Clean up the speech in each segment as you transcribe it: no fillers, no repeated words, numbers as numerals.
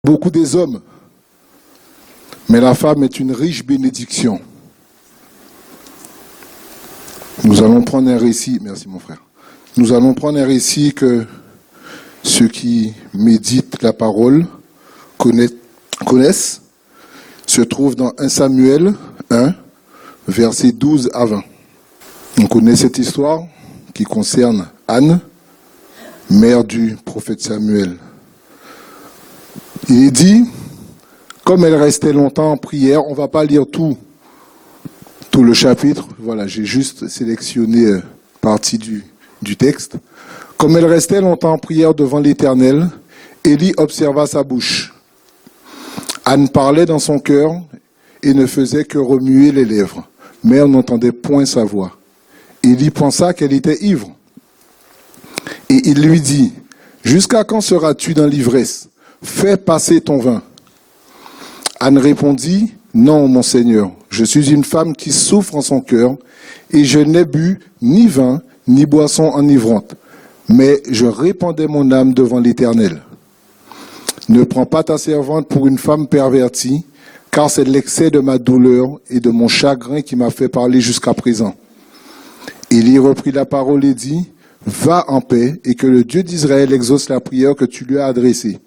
beaucoup des hommes, mais la femme est une riche bénédiction. Nous allons prendre un récit, merci mon frère, nous allons prendre un récit que ceux qui méditent la parole connaissent, se trouve dans 1 Samuel 1, versets 12 à 20. On connaît cette histoire qui concerne Anne, mère du prophète Samuel. Il est dit, comme elle restait longtemps en prière, on ne va pas lire tout le chapitre, voilà, j'ai juste sélectionné partie du texte. Comme elle restait longtemps en prière devant l'Éternel, Élie observa sa bouche. Anne parlait dans son cœur et ne faisait que remuer les lèvres, mais on n'entendait point sa voix. Élie pensa qu'elle était ivre. Et il lui dit, « Jusqu'à quand seras-tu dans l'ivresse? Fais passer ton vin. » Anne répondit, « Non, mon Seigneur, je suis une femme qui souffre en son cœur, et je n'ai bu ni vin, ni boisson enivrante, mais je répandais mon âme devant l'Éternel. Ne prends pas ta servante pour une femme pervertie, car c'est l'excès de ma douleur et de mon chagrin qui m'a fait parler jusqu'à présent. » Élie reprit la parole et dit, « Va en paix, et que le Dieu d'Israël exauce la prière que tu lui as adressée. »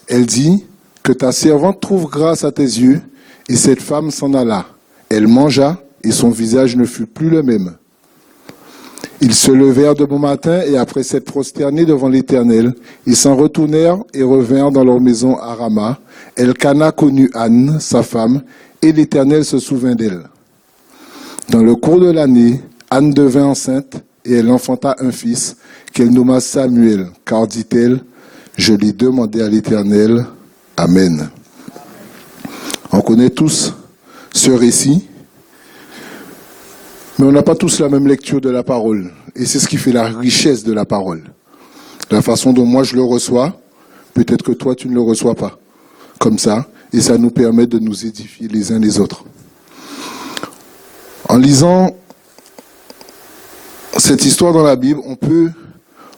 Elle dit, « Que ta servante trouve grâce à tes yeux. » Et cette femme s'en alla. Elle mangea, et son visage ne fut plus le même. Ils se levèrent de bon matin, et après s'être prosternés devant l'Éternel, ils s'en retournèrent et revinrent dans leur maison à Rama. Elkana connut Anne, sa femme, et l'Éternel se souvint d'elle. Dans le cours de l'année, Anne devint enceinte, et elle enfanta un fils, qu'elle nomma Samuel, car, dit-elle, « Je l'ai demandé à l'Éternel. Amen. » On connaît tous ce récit, mais on n'a pas tous la même lecture de la parole. Et c'est ce qui fait la richesse de la parole. La façon dont moi je le reçois, peut-être que toi tu ne le reçois pas comme ça, et ça nous permet de nous édifier les uns les autres. En lisant cette histoire dans la Bible, on peut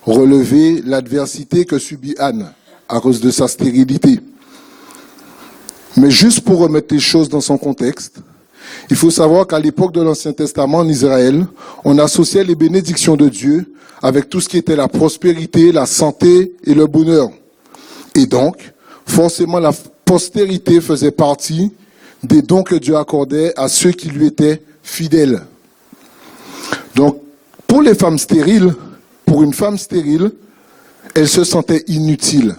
relever l'adversité que subit Anne à cause de sa stérilité. Mais juste pour remettre les choses dans son contexte, il faut savoir qu'à l'époque de l'Ancien Testament en Israël, on associait les bénédictions de Dieu avec tout ce qui était la prospérité, la santé et le bonheur. Et donc, forcément, la postérité faisait partie des dons que Dieu accordait à ceux qui lui étaient fidèles. Donc, pour les femmes stériles, pour une femme stérile, elle se sentait inutile,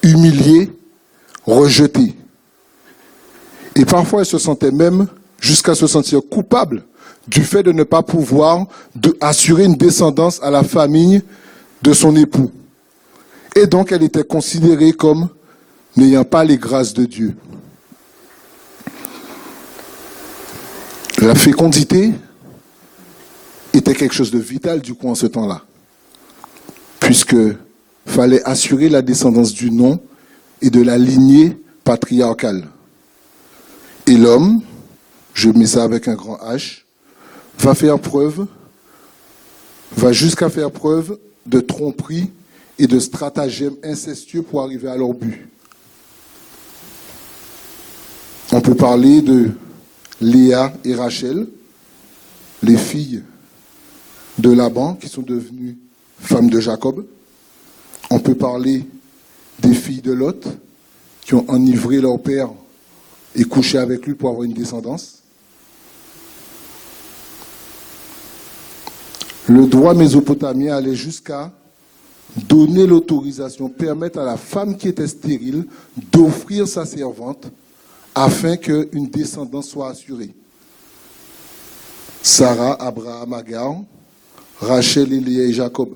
humiliée, rejetée. Et parfois, elle se sentait même jusqu'à se sentir coupable du fait de ne pas pouvoir assurer une descendance à la famille de son époux. Et donc, elle était considérée comme n'ayant pas les grâces de Dieu. La fécondité était quelque chose de vital du coup en ce temps-là, puisque fallait assurer la descendance du nom et de la lignée patriarcale. Et l'homme, je mets ça avec un grand H, va jusqu'à faire preuve de tromperie et de stratagèmes incestueux pour arriver à leur but. On peut parler de Léa et Rachel, les filles de Laban qui sont devenues femmes de Jacob. On peut parler des filles de Lot qui ont enivré leur père et couché avec lui pour avoir une descendance. Le droit mésopotamien allait jusqu'à donner l'autorisation, permettre à la femme qui était stérile d'offrir sa servante afin qu'une descendance soit assurée. Sarah, Abraham, Agar, Rachel, Léa et Jacob.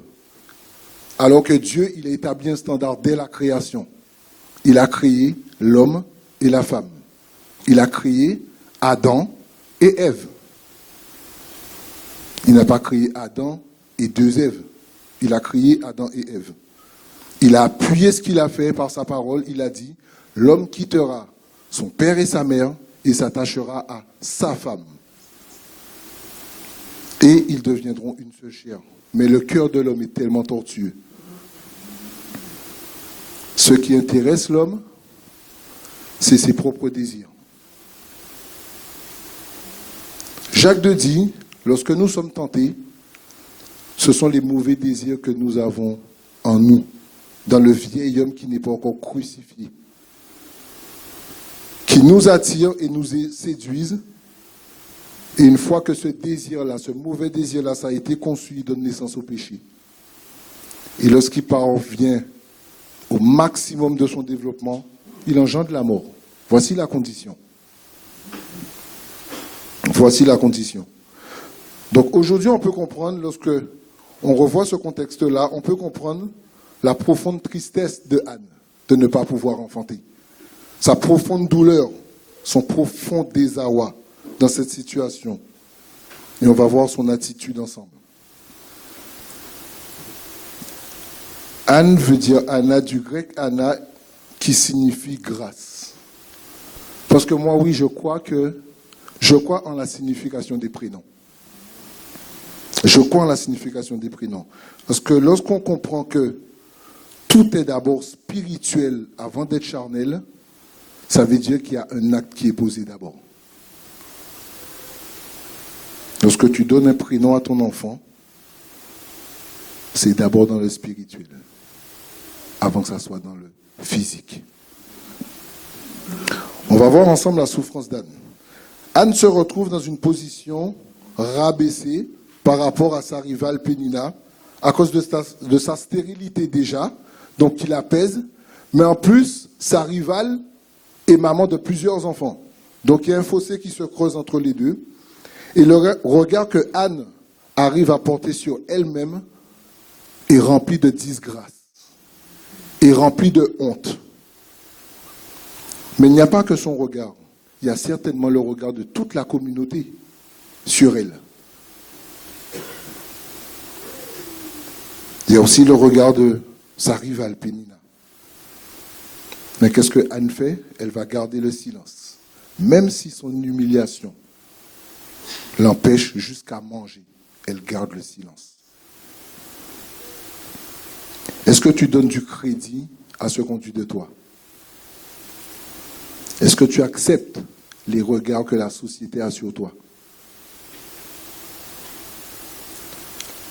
Alors que Dieu, il a établi un standard dès la création. Il a créé l'homme et la femme. Il a créé Adam et Ève. Il n'a pas créé Adam et deux Èves. Il a créé Adam et Ève. Il a appuyé ce qu'il a fait par sa parole. Il a dit, l'homme quittera son père et sa mère et s'attachera à sa femme. Et ils deviendront une seule chair. Mais le cœur de l'homme est tellement tortueux. Ce qui intéresse l'homme, c'est ses propres désirs. Jacques II dit, lorsque nous sommes tentés, ce sont les mauvais désirs que nous avons en nous, dans le vieil homme qui n'est pas encore crucifié, qui nous attirent et nous séduisent. Et une fois que ce désir-là, ce mauvais désir-là, ça a été conçu, il donne naissance au péché. Et lorsqu'il parvient au maximum de son développement, il engendre la mort. Voici la condition. Voici la condition. Donc aujourd'hui, on peut comprendre, lorsque on revoit ce contexte-là, on peut comprendre la profonde tristesse de Anne de ne pas pouvoir enfanter. Sa profonde douleur, son profond désarroi dans cette situation. Et on va voir son attitude ensemble. Anne veut dire Anna, du grec Anna, qui signifie grâce. Parce que moi, oui, je crois en la signification des prénoms. Je crois en la signification des prénoms. Parce que lorsqu'on comprend que tout est d'abord spirituel avant d'être charnel, ça veut dire qu'il y a un acte qui est posé d'abord. Lorsque tu donnes un prénom à ton enfant, c'est d'abord dans le spirituel, avant que ça soit dans le physique. On va voir ensemble la souffrance d'Anne. Anne se retrouve dans une position rabaissée par rapport à sa rivale Pénina, à cause de sa stérilité déjà, donc qui la pèse, mais en plus, sa rivale est maman de plusieurs enfants. Donc il y a un fossé qui se creuse entre les deux. Et le regard que Anne arrive à porter sur elle-même est rempli de disgrâce, est rempli de honte. Mais il n'y a pas que son regard, il y a certainement le regard de toute la communauté sur elle. Il y a aussi le regard de sa rivale Pénina. Mais qu'est-ce que Anne fait? Elle va garder le silence. Même si son humiliation l'empêche jusqu'à manger, elle garde le silence. Est-ce que tu donnes du crédit à ce qu'on dit de toi? Est-ce que tu acceptes les regards que la société a sur toi?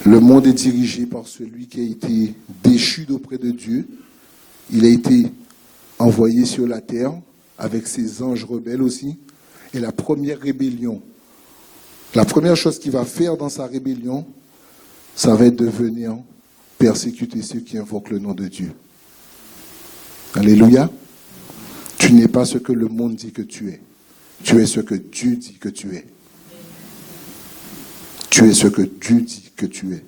Le monde est dirigé par celui qui a été déchu d'auprès de Dieu. Il a été envoyé sur la terre avec ses anges rebelles aussi. Et la première rébellion, la première chose qu'il va faire dans sa rébellion, ça va être de venir persécuter ceux qui invoquent le nom de Dieu. Alléluia. Tu n'es pas ce que le monde dit que tu es. Tu es ce que Dieu dit que tu es. Tu es ce que Dieu dit que tu es.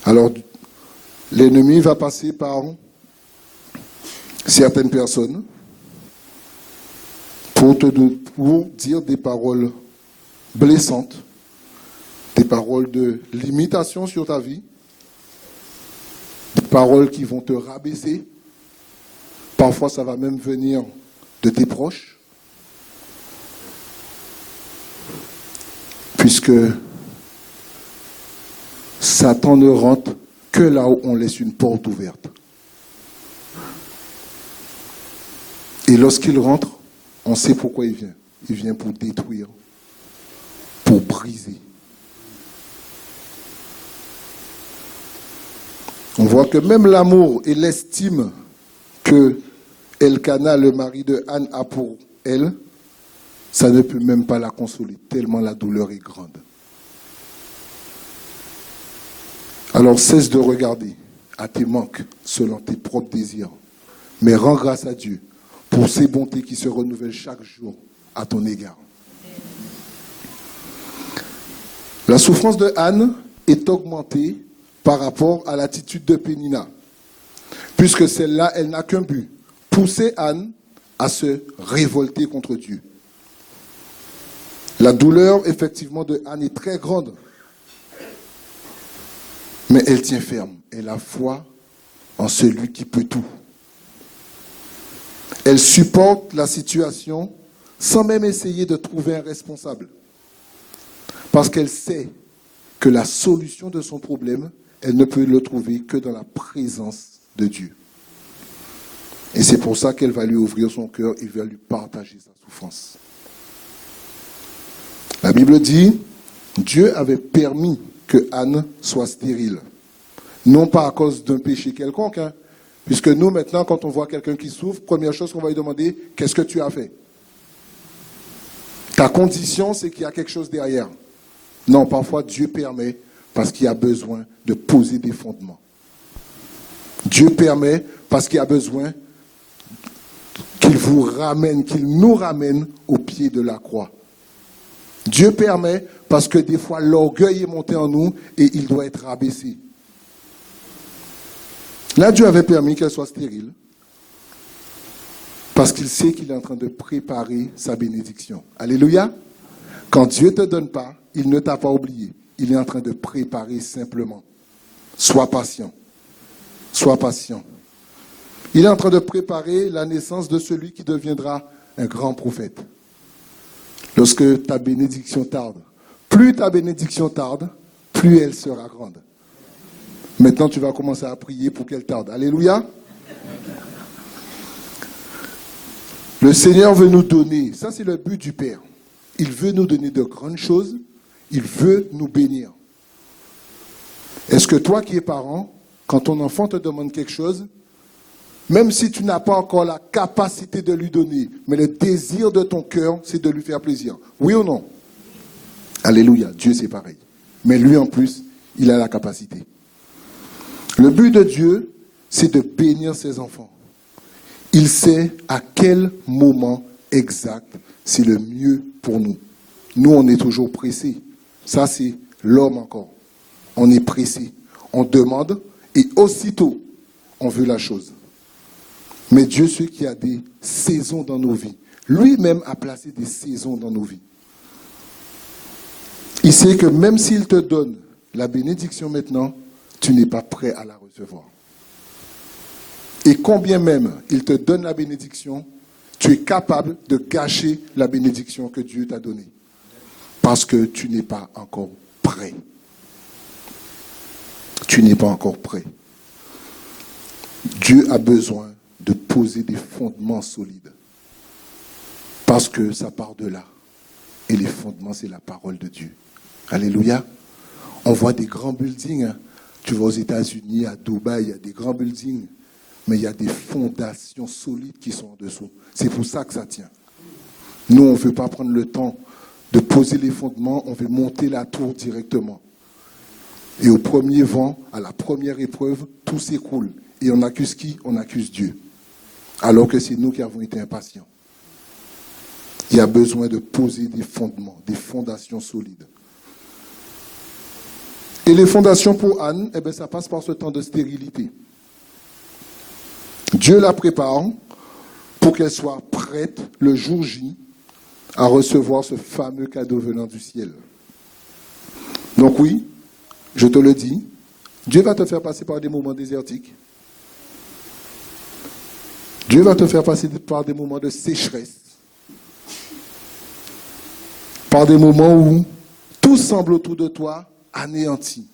Alors, l'ennemi va passer par certaines personnes pour dire des paroles blessantes, des paroles de limitation sur ta vie, des paroles qui vont te rabaisser. Parfois, ça va même venir de tes proches, puisque Satan ne rentre que là où on laisse une porte ouverte. Et lorsqu'il rentre, on sait pourquoi il vient. Il vient pour détruire, pour briser. On voit que même l'amour et l'estime que Elkana, le mari de Anne, a pour elle, ça ne peut même pas la consoler, tellement la douleur est grande. Alors cesse de regarder à tes manques selon tes propres désirs, mais rends grâce à Dieu pour ses bontés qui se renouvellent chaque jour à ton égard. La souffrance de Anne est augmentée par rapport à l'attitude de Pénina, puisque celle-là, elle n'a qu'un but, pousser Anne à se révolter contre Dieu. La douleur, effectivement, de Anne est très grande, mais elle tient ferme. Elle a foi en celui qui peut tout. Elle supporte la situation sans même essayer de trouver un responsable. Parce qu'elle sait que la solution de son problème, elle ne peut le trouver que dans la présence de Dieu. Et c'est pour ça qu'elle va lui ouvrir son cœur et va lui partager sa souffrance. La Bible dit, Dieu avait permis que Anne soit stérile. Non pas à cause d'un péché quelconque, hein, puisque nous, maintenant, quand on voit quelqu'un qui souffre, première chose qu'on va lui demander, qu'est-ce que tu as fait? Ta condition, c'est qu'il y a quelque chose derrière. Non, parfois, Dieu permet parce qu'il y a besoin de poser des fondements. Dieu permet parce qu'il y a besoin qu'il vous ramène, qu'il nous ramène au pied de la croix. Dieu permet parce que des fois, l'orgueil est monté en nous et il doit être rabaissé. Là, Dieu avait permis qu'elle soit stérile parce qu'il sait qu'il est en train de préparer sa bénédiction. Alléluia. Quand Dieu ne te donne pas, il ne t'a pas oublié. Il est en train de préparer simplement. Sois patient. Sois patient. Il est en train de préparer la naissance de celui qui deviendra un grand prophète. Lorsque ta bénédiction tarde, plus ta bénédiction tarde, plus elle sera grande. Maintenant, tu vas commencer à prier pour qu'elle tarde. Alléluia. Le Seigneur veut nous donner, ça c'est le but du Père. Il veut nous donner de grandes choses, il veut nous bénir. Est-ce que toi qui es parent, quand ton enfant te demande quelque chose, même si tu n'as pas encore la capacité de lui donner, mais le désir de ton cœur, c'est de lui faire plaisir. Oui ou non? Alléluia, Dieu c'est pareil. Mais lui en plus, il a la capacité. Le but de Dieu, c'est de bénir ses enfants. Il sait à quel moment exact c'est le mieux pour nous. Nous, on est toujours pressés. Ça, c'est l'homme encore. On est pressé. On demande et aussitôt, on veut la chose. Mais Dieu sait qu'il y a des saisons dans nos vies. Lui-même a placé des saisons dans nos vies. Il sait que même s'il te donne la bénédiction maintenant, tu n'es pas prêt à la recevoir. Et combien même il te donne la bénédiction, tu es capable de gâcher la bénédiction que Dieu t'a donnée. Parce que tu n'es pas encore prêt. Tu n'es pas encore prêt. Dieu a besoin de poser des fondements solides. Parce que ça part de là. Et les fondements, c'est la parole de Dieu. Alléluia. On voit des grands buildings. Hein. Tu vas aux États-Unis, à Dubaï, il y a des grands buildings. Mais il y a des fondations solides qui sont en dessous. C'est pour ça que ça tient. Nous, on ne veut pas prendre le temps de poser les fondements, on veut monter la tour directement. Et au premier vent, à la première épreuve, tout s'écroule. Et on accuse qui? On accuse Dieu. Alors que c'est nous qui avons été impatients. Il y a besoin de poser des fondements, des fondations solides. Et les fondations pour Anne, eh bien, ça passe par ce temps de stérilité. Dieu la prépare pour qu'elle soit prête le jour J à recevoir ce fameux cadeau venant du ciel. Donc oui, je te le dis, Dieu va te faire passer par des moments désertiques. Dieu va te faire passer par des moments de sécheresse. Par des moments où tout semble autour de toi anéanti.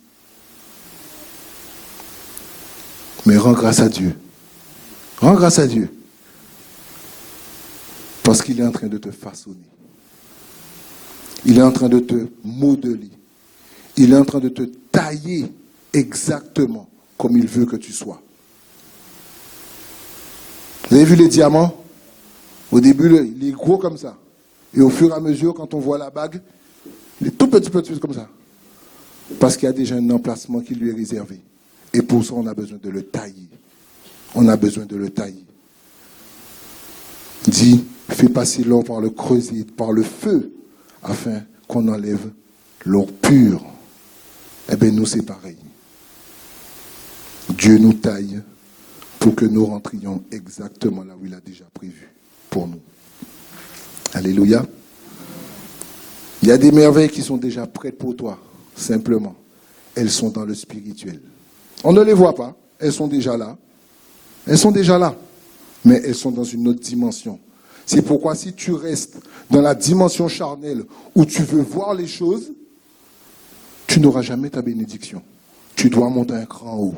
Mais rends grâce à Dieu. Rends grâce à Dieu. Parce qu'il est en train de te façonner. Il est en train de te modeler. Il est en train de te tailler exactement comme il veut que tu sois. Vous avez vu les diamants? Au début, il est gros comme ça. Et au fur et à mesure, quand on voit la bague, il est tout petit comme ça. Parce qu'il y a déjà un emplacement qui lui est réservé. Et pour ça, on a besoin de le tailler. On a besoin de le tailler. Dis, fais passer l'or par le creuset, par le feu, afin qu'on enlève l'or pur. Eh bien, nous, c'est pareil. Dieu nous taille pour que nous rentrions exactement là où il a déjà prévu pour nous. Alléluia. Il y a des merveilles qui sont déjà prêtes pour toi, simplement. Elles sont dans le spirituel. On ne les voit pas, elles sont déjà là. Elles sont déjà là, mais elles sont dans une autre dimension. C'est pourquoi si tu restes dans la dimension charnelle où tu veux voir les choses, tu n'auras jamais ta bénédiction. Tu dois monter un cran en haut.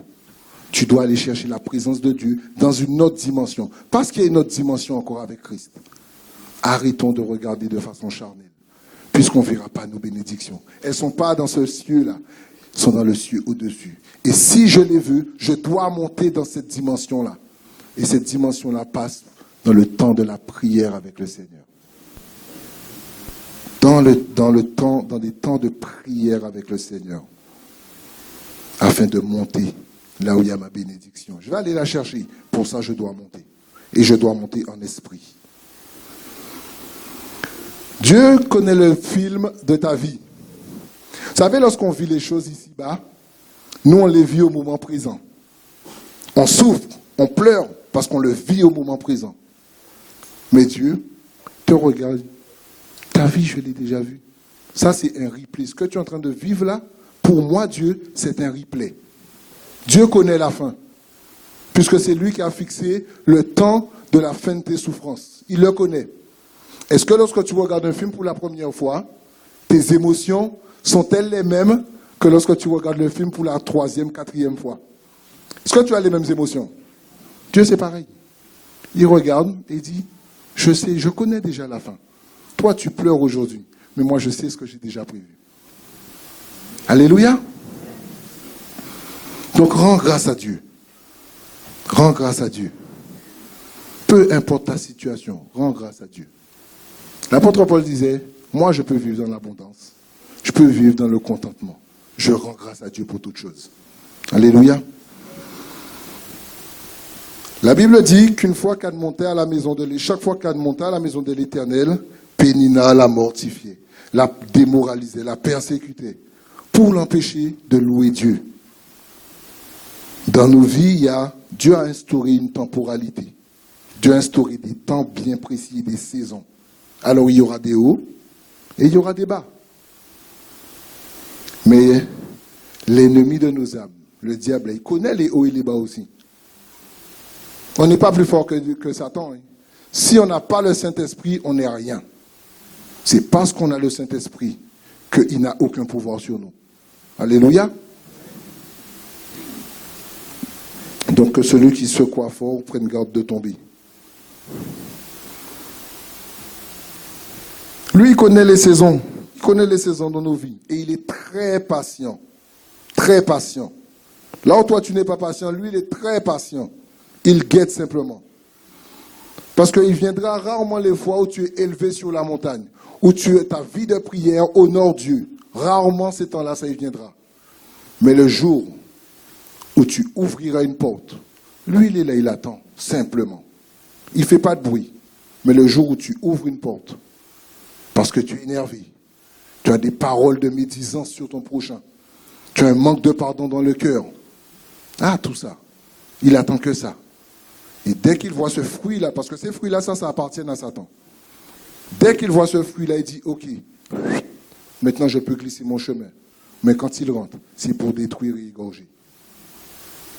Tu dois aller chercher la présence de Dieu dans une autre dimension. Parce qu'il y a une autre dimension encore avec Christ. Arrêtons de regarder de façon charnelle, puisqu'on ne verra pas nos bénédictions. Elles ne sont pas dans ce cieux-là, elles sont dans le cieux au-dessus. Et si je les veux, je dois monter dans cette dimension-là. Et cette dimension-là passe dans le temps de la prière avec le Seigneur. Dans des temps de prière avec le Seigneur, afin de monter là où il y a ma bénédiction. Je vais aller la chercher. Pour ça, je dois monter. Et je dois monter en esprit. Dieu connaît le film de ta vie. Vous savez, lorsqu'on vit les choses ici-bas, nous, on les vit au moment présent. On souffre, on pleure, parce qu'on le vit au moment présent. Mais Dieu te regarde. Ta vie, je l'ai déjà vue. Ça, c'est un replay. Ce que tu es en train de vivre là, pour moi, Dieu, c'est un replay. Dieu connaît la fin, puisque c'est lui qui a fixé le temps de la fin de tes souffrances. Il le connaît. Est-ce que lorsque tu regardes un film pour la première fois, tes émotions sont-elles les mêmes que lorsque tu regardes le film pour la troisième, quatrième fois? Est-ce que tu as les mêmes émotions? Dieu, c'est pareil. Il regarde et dit, je sais, je connais déjà la fin. Toi, tu pleures aujourd'hui, mais moi, je sais ce que j'ai déjà prévu. Alléluia. Donc, rends grâce à Dieu. Rends grâce à Dieu. Peu importe ta situation, rends grâce à Dieu. L'apôtre Paul disait, moi, je peux vivre dans l'abondance. Je peux vivre dans le contentement. Je rends grâce à Dieu pour toutes choses. Alléluia. La Bible dit qu'une fois qu'Anne montait à la maison de chaque fois qu'Anne montait à la maison de l'Éternel, Pénina la mortifiait, la démoralisait, la persécutait, pour l'empêcher de louer Dieu. Dans nos vies, Dieu a instauré une temporalité. Dieu a instauré des temps bien précis, des saisons. Alors il y aura des hauts et il y aura des bas. Mais l'ennemi de nos âmes, le diable, il connaît les hauts et les bas aussi. On n'est pas plus fort que Satan. Hein. Si on n'a pas le Saint-Esprit, on n'est rien. C'est parce qu'on a le Saint-Esprit qu'il n'a aucun pouvoir sur nous. Alléluia. Donc que celui qui se croit fort prenne garde de tomber. Lui, il connaît les saisons. Il connaît les saisons dans nos vies. Et il est très patient. Très patient. Là où toi, tu n'es pas patient, lui, il est très patient. Il guette simplement. Parce qu'il viendra rarement les fois où tu es élevé sur la montagne, où ta vie de prière honore Dieu. Rarement ces temps-là, ça y viendra. Mais le jour où tu ouvriras une porte, lui, il est là, il attend, simplement. Il ne fait pas de bruit. Mais le jour où tu ouvres une porte, parce que tu es énervé, tu as des paroles de médisance sur ton prochain, tu as un manque de pardon dans le cœur, tout ça, il attend que ça. Et dès qu'il voit ce fruit-là, parce que ces fruits-là, ça appartient à Satan. Dès qu'il voit ce fruit-là, il dit, ok, maintenant je peux glisser mon chemin. Mais quand il rentre, c'est pour détruire et égorger.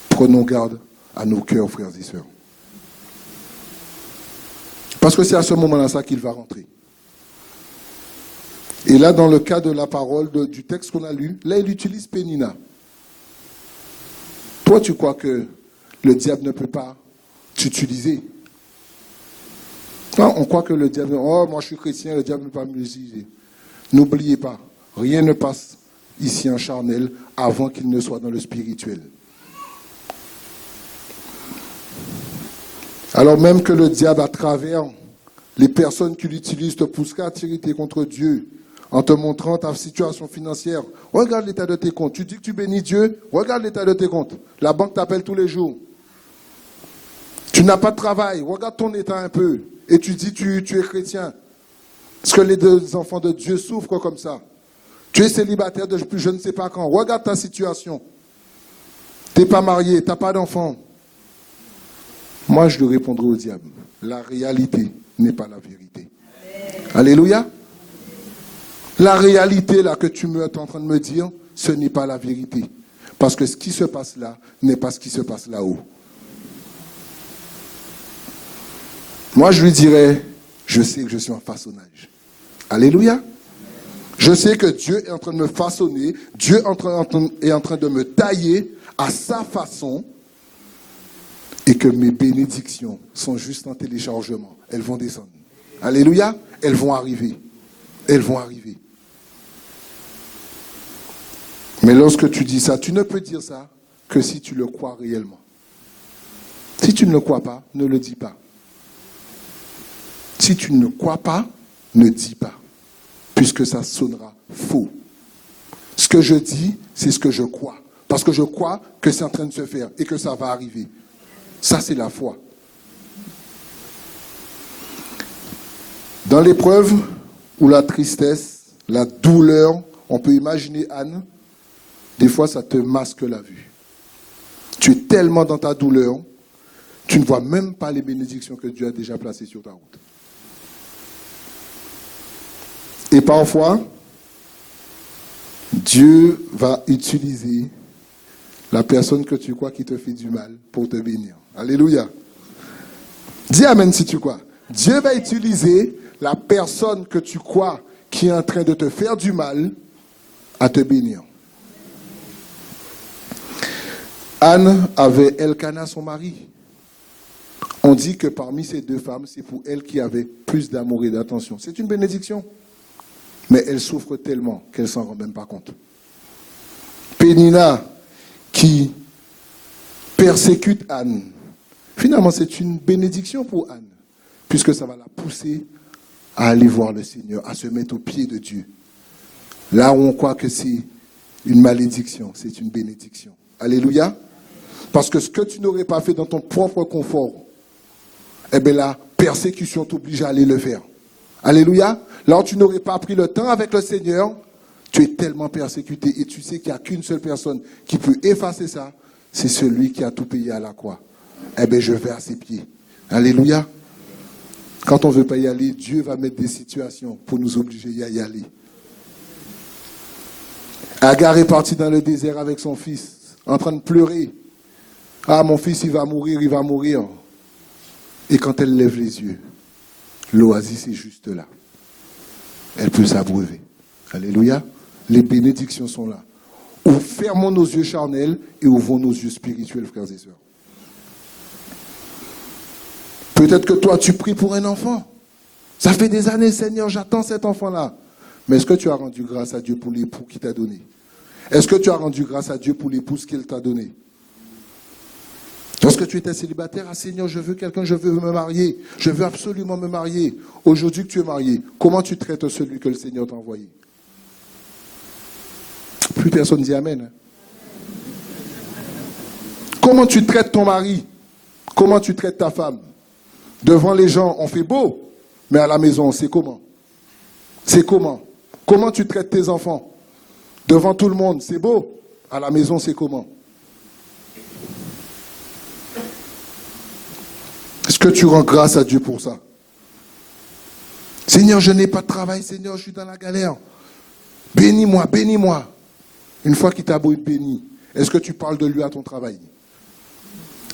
Prenons garde à nos cœurs, frères et sœurs. Parce que c'est à ce moment-là ça qu'il va rentrer. Et là, dans le cas de la parole, du texte qu'on a lu, là, il utilise Pénina. Toi, tu crois que le diable ne peut pas t'utiliser? Non, on croit que le diable, moi je suis chrétien, le diable ne peut pas m'utiliser. N'oubliez pas, rien ne passe ici en charnel avant qu'il ne soit dans le spirituel. Alors même que le diable, à travers les personnes qui l'utilisent, te poussera à t'irriter contre Dieu, en te montrant ta situation financière. Regarde l'état de tes comptes. Tu dis que tu bénis Dieu, regarde l'état de tes comptes. La banque t'appelle tous les jours. Tu n'as pas de travail, regarde ton état un peu. Et tu dis tu es chrétien. Parce que les deux enfants de Dieu souffrent comme ça. Tu es célibataire depuis je ne sais pas quand. Regarde ta situation. Tu n'es pas marié, tu n'as pas d'enfant. Moi, je lui répondrai au diable. La réalité n'est pas la vérité. Alléluia. La réalité là que tu es en train de me dire, ce n'est pas la vérité. Parce que ce qui se passe là n'est pas ce qui se passe là-haut. Moi, je lui dirais, je sais que je suis en façonnage. Alléluia. Je sais que Dieu est en train de me façonner, Dieu est en train de me tailler à sa façon, et que mes bénédictions sont juste en téléchargement. Elles vont descendre. Alléluia. Elles vont arriver. Elles vont arriver. Mais lorsque tu dis ça, tu ne peux dire ça que si tu le crois réellement. Si tu ne le crois pas, ne le dis pas. Si tu ne crois pas, ne dis pas. Puisque ça sonnera faux. Ce que je dis, c'est ce que je crois. Parce que je crois que c'est en train de se faire et que ça va arriver. Ça, c'est la foi. Dans l'épreuve ou la tristesse, la douleur, on peut imaginer Anne, des fois ça te masque la vue. Tu es tellement dans ta douleur, tu ne vois même pas les bénédictions que Dieu a déjà placées sur ta route. Et parfois, Dieu va utiliser la personne que tu crois qui te fait du mal pour te bénir. Alléluia. Dis amen si tu crois. Dieu va utiliser la personne que tu crois qui est en train de te faire du mal à te bénir. Anne avait Elkana, son mari. On dit que parmi ces deux femmes, c'est pour elle qui avait plus d'amour et d'attention. C'est une bénédiction. Mais elle souffre tellement qu'elle ne s'en rend même pas compte. Pénina, qui persécute Anne, finalement c'est une bénédiction pour Anne, puisque ça va la pousser à aller voir le Seigneur, à se mettre aux pieds de Dieu. Là où on croit que c'est une malédiction, c'est une bénédiction. Alléluia. Parce que ce que tu n'aurais pas fait dans ton propre confort, eh bien la persécution t'oblige à aller le faire. Alléluia. Là où tu n'aurais pas pris le temps avec le Seigneur, tu es tellement persécuté et tu sais qu'il n'y a qu'une seule personne qui peut effacer ça, c'est celui qui a tout payé à la croix. Eh bien, je vais à ses pieds. Alléluia. Quand on ne veut pas y aller, Dieu va mettre des situations pour nous obliger à y aller. Agar est parti dans le désert avec son fils, en train de pleurer. Ah, mon fils, il va mourir, il va mourir. Et quand elle lève les yeux, l'oasis est juste là. Elle peut s'abreuver. Alléluia. Les bénédictions sont là. Ou fermons nos yeux charnels et ouvrons nos yeux spirituels, frères et sœurs. Peut-être que toi, tu pries pour un enfant. Ça fait des années, Seigneur, j'attends cet enfant-là. Mais est-ce que tu as rendu grâce à Dieu pour l'époux qu'il t'a donné? Est-ce que tu as rendu grâce à Dieu pour l'épouse qu'il t'a donné? Lorsque tu étais célibataire, ah Seigneur, je veux quelqu'un, je veux me marier. Je veux absolument me marier. Aujourd'hui que tu es marié, comment tu traites celui que le Seigneur t'a envoyé? Plus personne dit amen. Comment tu traites ton mari? Comment tu traites ta femme? Devant les gens, on fait beau, mais à la maison, c'est comment? C'est comment? Comment tu traites tes enfants? Devant tout le monde, c'est beau. À la maison, c'est comment? Est-ce que tu rends grâce à Dieu pour ça? Seigneur, je n'ai pas de travail. Seigneur, je suis dans la galère. Bénis-moi, bénis-moi. Une fois qu'il t'a béni, est-ce que tu parles de lui à ton travail?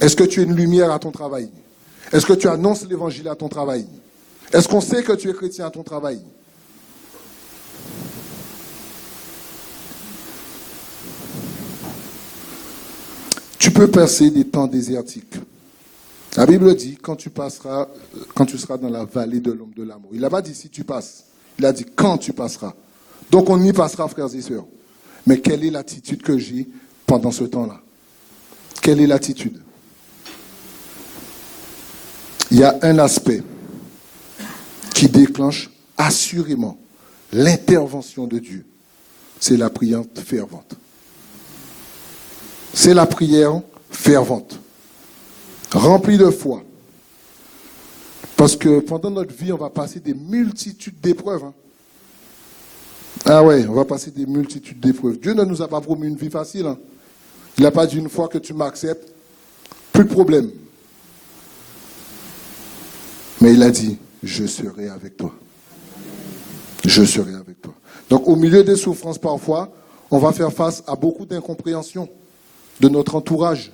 Est-ce que tu es une lumière à ton travail? Est-ce que tu annonces l'évangile à ton travail? Est-ce qu'on sait que tu es chrétien à ton travail? Tu peux passer des temps désertiques. La Bible dit, quand tu seras dans la vallée de l'ombre de la mort. Il n'a pas dit si tu passes. Il a dit quand tu passeras. Donc on y passera, frères et sœurs. Mais quelle est l'attitude que j'ai pendant ce temps-là? Quelle est l'attitude? Il y a un aspect qui déclenche assurément l'intervention de Dieu. C'est la prière fervente. C'est la prière fervente. Remplie de foi. Parce que pendant notre vie, on va passer des multitudes d'épreuves. Ah ouais, on va passer des multitudes d'épreuves. Dieu ne nous a pas promis une vie facile. Il n'a pas dit une fois que tu m'acceptes, plus de problème. Mais il a dit, je serai avec toi. Je serai avec toi. Donc au milieu des souffrances parfois, on va faire face à beaucoup d'incompréhension de notre entourage,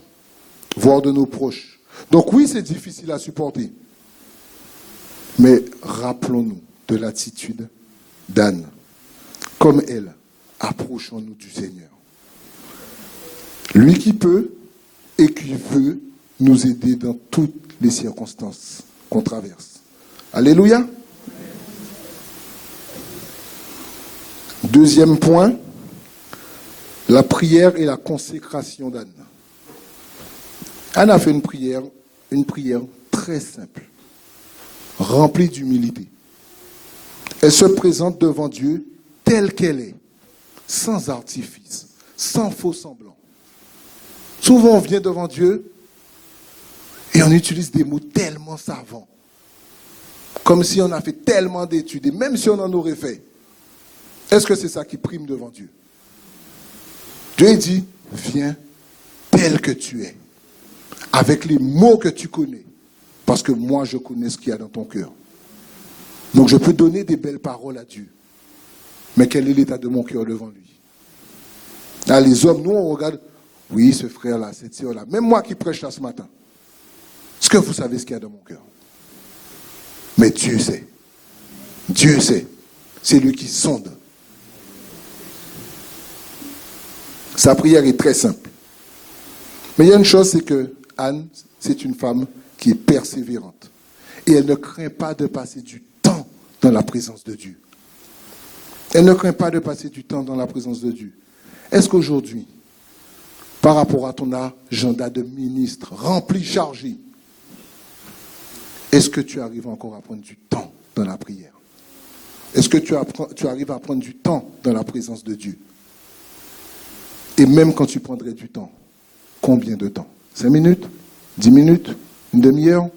voire de nos proches. Donc oui, c'est difficile à supporter. Mais rappelons-nous de l'attitude d'Anne. Comme elle, approchons-nous du Seigneur. Lui qui peut et qui veut nous aider dans toutes les circonstances qu'on traverse. Alléluia. Deuxième point, la prière et la consécration d'Anne. Anne a fait une prière très simple, remplie d'humilité. Elle se présente devant Dieu telle qu'elle est, sans artifice, sans faux semblant. Souvent, on vient devant Dieu et on utilise des mots tellement savants, comme si on a fait tellement d'études, et même si on en aurait fait. Est-ce que c'est ça qui prime devant Dieu? Dieu dit, viens tel que tu es, avec les mots que tu connais, parce que moi je connais ce qu'il y a dans ton cœur. Donc je peux donner des belles paroles à Dieu, mais quel est l'état de mon cœur devant lui? Là, les hommes, nous on regarde, oui, ce frère-là, cette sœur-là, même moi qui prêche là ce matin, est-ce que vous savez ce qu'il y a dans mon cœur? Mais Dieu sait. Dieu sait. C'est lui qui sonde. Sa prière est très simple. Mais il y a une chose, c'est que Anne, c'est une femme qui est persévérante. Et elle ne craint pas de passer du temps dans la présence de Dieu. Elle ne craint pas de passer du temps dans la présence de Dieu. Est-ce qu'aujourd'hui, par rapport à ton agenda de ministre, rempli, chargé, est-ce que tu arrives encore à prendre du temps dans la prière? Est-ce que tu arrives à prendre du temps dans la présence de Dieu? Et même quand tu prendrais du temps, combien de temps? 5 minutes? 10 minutes? Une demi-heure?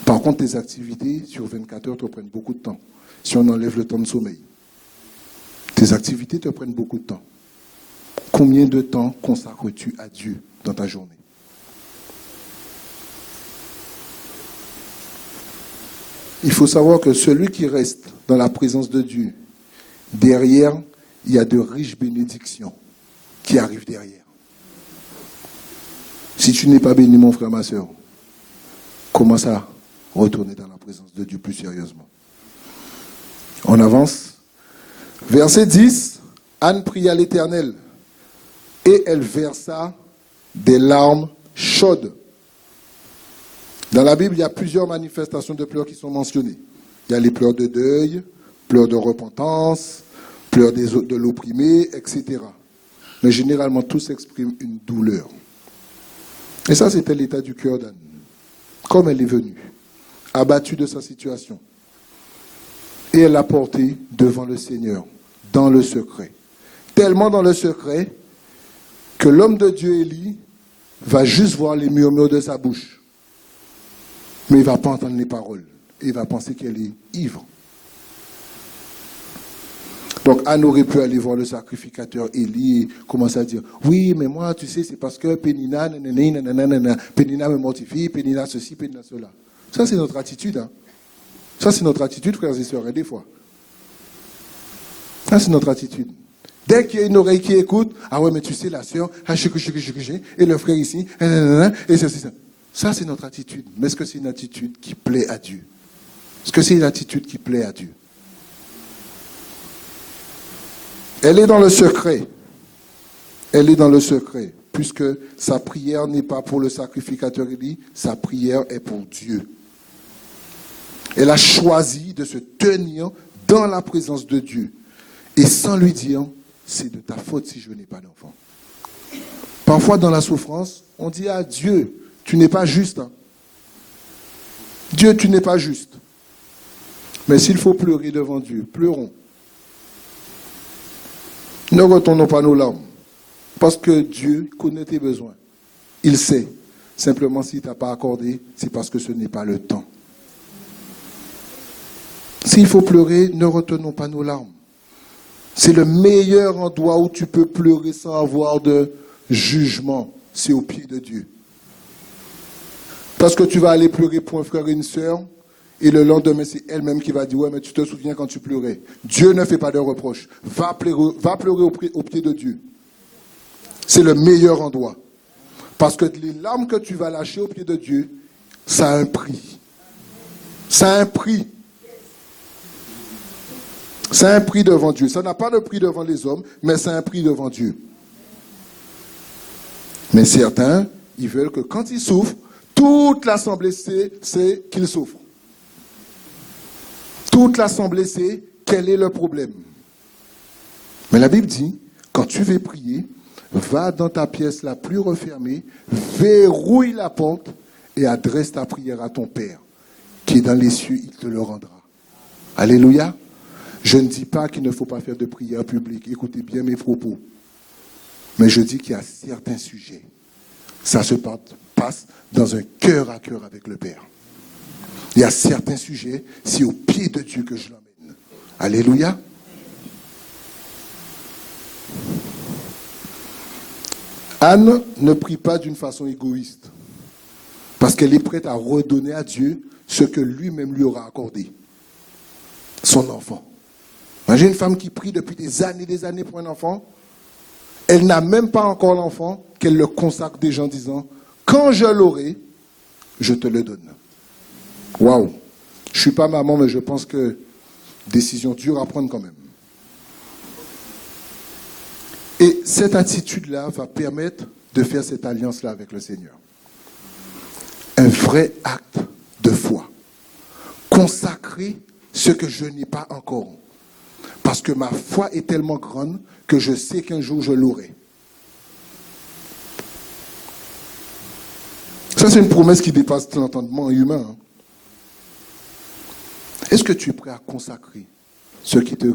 Par contre, tes activités sur 24 heures te prennent beaucoup de temps. Si on enlève le temps de sommeil, tes activités te prennent beaucoup de temps. Combien de temps consacres-tu à Dieu dans ta journée? Il faut savoir que celui qui reste dans la présence de Dieu, derrière, il y a de riches bénédictions qui arrivent derrière. Si tu n'es pas béni, mon frère, ma soeur, commence à retourner dans la présence de Dieu plus sérieusement. On avance. Verset 10, Anne pria l'Éternel et elle versa des larmes chaudes. Dans la Bible, il y a plusieurs manifestations de pleurs qui sont mentionnées. Il y a les pleurs de deuil, pleurs de repentance, pleurs de l'opprimé, etc. Mais généralement, tous expriment une douleur. Et ça, c'était l'état du cœur d'Anne. Comme elle est venue, abattue de sa situation. Et elle l'a porté devant le Seigneur, dans le secret. Tellement dans le secret que l'homme de Dieu, Élie, va juste voir les murmures de sa bouche. Mais il ne va pas entendre les paroles. Il va penser qu'elle est ivre. Donc Anne aurait pu aller voir le sacrificateur Élie et commencer à dire, oui, mais moi, tu sais, c'est parce que Pénina, Pénina me mortifie, Pénina ceci, Pénina cela. Ça, c'est notre attitude. Hein. Ça, c'est notre attitude, frères et sœurs, des fois. Ça, c'est notre attitude. Dès qu'il y a une oreille qui écoute, ah ouais, mais tu sais, la sœur, et le frère ici, et ceci, ça. Ça, c'est notre attitude. Mais est-ce que c'est une attitude qui plaît à Dieu? Est-ce que c'est une attitude qui plaît à Dieu? Elle est dans le secret. Elle est dans le secret, puisque sa prière n'est pas pour le sacrificateur Élie, sa prière est pour Dieu. Elle a choisi de se tenir dans la présence de Dieu et sans lui dire, c'est de ta faute si je n'ai pas d'enfant. Parfois dans la souffrance, on dit à Dieu, tu n'es pas juste. Hein. Dieu, tu n'es pas juste. Mais s'il faut pleurer devant Dieu, pleurons. Ne retournons pas nos larmes. Parce que Dieu connaît tes besoins. Il sait. Simplement, s'il ne t'a pas accordé, c'est parce que ce n'est pas le temps. S'il faut pleurer, ne retenons pas nos larmes. C'est le meilleur endroit où tu peux pleurer sans avoir de jugement. C'est au pied de Dieu. Parce que tu vas aller pleurer pour un frère et une sœur, et le lendemain, c'est elle-même qui va dire, ouais, mais tu te souviens quand tu pleurais. Dieu ne fait pas de reproches. Va pleurer au pied de Dieu. C'est le meilleur endroit. Parce que les larmes que tu vas lâcher au pied de Dieu, ça a un prix. Ça a un prix. Ça a un prix devant Dieu. Ça n'a pas de prix devant les hommes, mais ça a un prix devant Dieu. Mais certains, Ils veulent que quand ils souffrent, toute l'assemblée sait qu'ils souffrent. Toute l'assemblée sait quel est le problème. Mais la Bible dit, quand tu veux prier, va dans ta pièce la plus refermée, verrouille la porte et adresse ta prière à ton Père, qui est dans les cieux, il te le rendra. Alléluia. Je ne dis pas qu'il ne faut pas faire de prière publique. Écoutez bien mes propos. Mais je dis qu'il y a certains sujets. Ça se passe dans un cœur à cœur avec le Père. Il y a certains sujets, c'est au pied de Dieu que je l'emmène. Alléluia. Anne ne prie pas d'une façon égoïste, parce qu'elle est prête à redonner à Dieu ce que lui-même lui aura accordé, son enfant. J'ai une femme qui prie depuis des années pour un enfant. Elle n'a même pas encore l'enfant, qu'elle le consacre déjà en disant, quand je l'aurai, je te le donne. Waouh! Je ne suis pas maman, mais je pense que décision dure à prendre quand même. Et cette attitude-là va permettre de faire cette alliance-là avec le Seigneur. Un vrai acte de foi. Consacrer ce que je n'ai pas encore. Parce que ma foi est tellement grande que je sais qu'un jour je l'aurai. Ça, c'est une promesse qui dépasse l'entendement humain. Est-ce que tu es prêt à consacrer ce qui te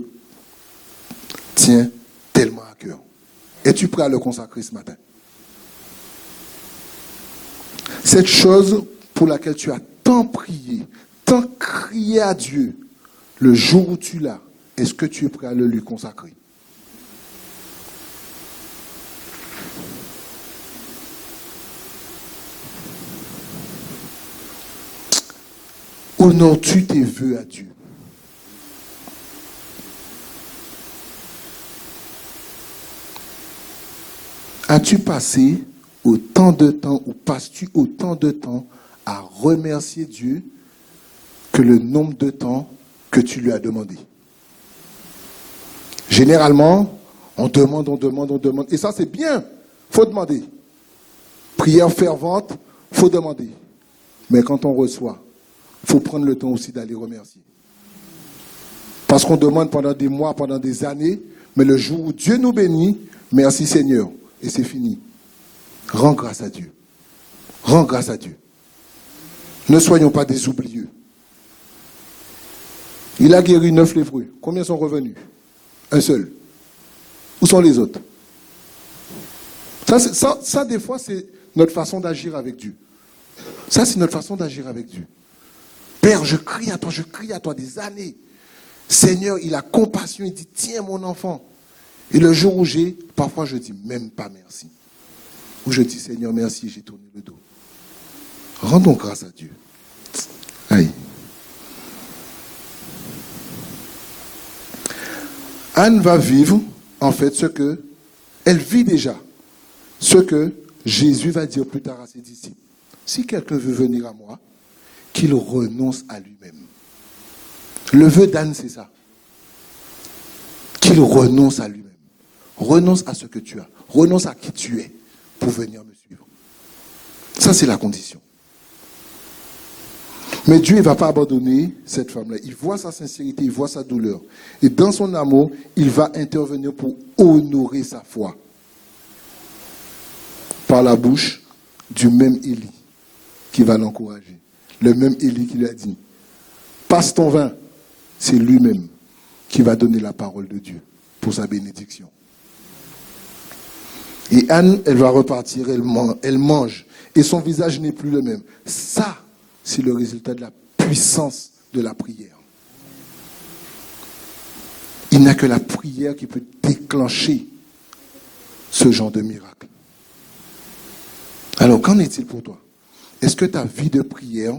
tient tellement à cœur? Es-tu prêt à le consacrer ce matin? Cette chose pour laquelle tu as tant prié, tant crié à Dieu, le jour où tu l'as, est-ce que tu es prêt à le lui consacrer? Honores-tu tes vœux à Dieu? As-tu passé autant de temps ou passes-tu autant de temps à remercier Dieu que le nombre de temps que tu lui as demandé? Généralement, on demande. Et ça, c'est bien. Il faut demander. Prière fervente, il faut demander. Mais quand on reçoit, il faut prendre le temps aussi d'aller remercier. Parce qu'on demande pendant des mois, pendant des années, mais le jour où Dieu nous bénit, merci Seigneur, et c'est fini. Rends grâce à Dieu. Rends grâce à Dieu. Ne soyons pas des oublieux. Il a guéri 9 lépreux. Combien sont revenus? Un seul. Où sont les autres? Ça, des fois, c'est notre façon d'agir avec Dieu. Ça, c'est notre façon d'agir avec Dieu. Père, je crie à toi des années. Seigneur, il a compassion, il dit, tiens mon enfant. Et le jour où parfois je dis même pas merci. Ou je dis, Seigneur, merci, j'ai tourné le dos. Rendons grâce à Dieu. Aïe. Anne va vivre, en fait, elle vit déjà ce que Jésus va dire plus tard à ses disciples. Si quelqu'un veut venir à moi, qu'il renonce à lui-même. Le vœu d'Anne, c'est ça. Qu'il renonce à lui-même. Renonce à ce que tu as. Renonce à qui tu es pour venir me suivre. Ça, c'est la condition. Mais Dieu ne va pas abandonner cette femme-là. Il voit sa sincérité, il voit sa douleur. Et dans son amour, il va intervenir pour honorer sa foi. Par la bouche du même Élie qui va l'encourager. Le même Élie qui lui a dit, passe ton vin. C'est lui-même qui va donner la parole de Dieu pour sa bénédiction. Et Anne, elle va repartir, elle mange. Et son visage n'est plus le même. Ça, c'est le résultat de la puissance de la prière. Il n'y a que la prière qui peut déclencher ce genre de miracle. Alors, qu'en est-il pour toi? Est-ce que ta vie de prière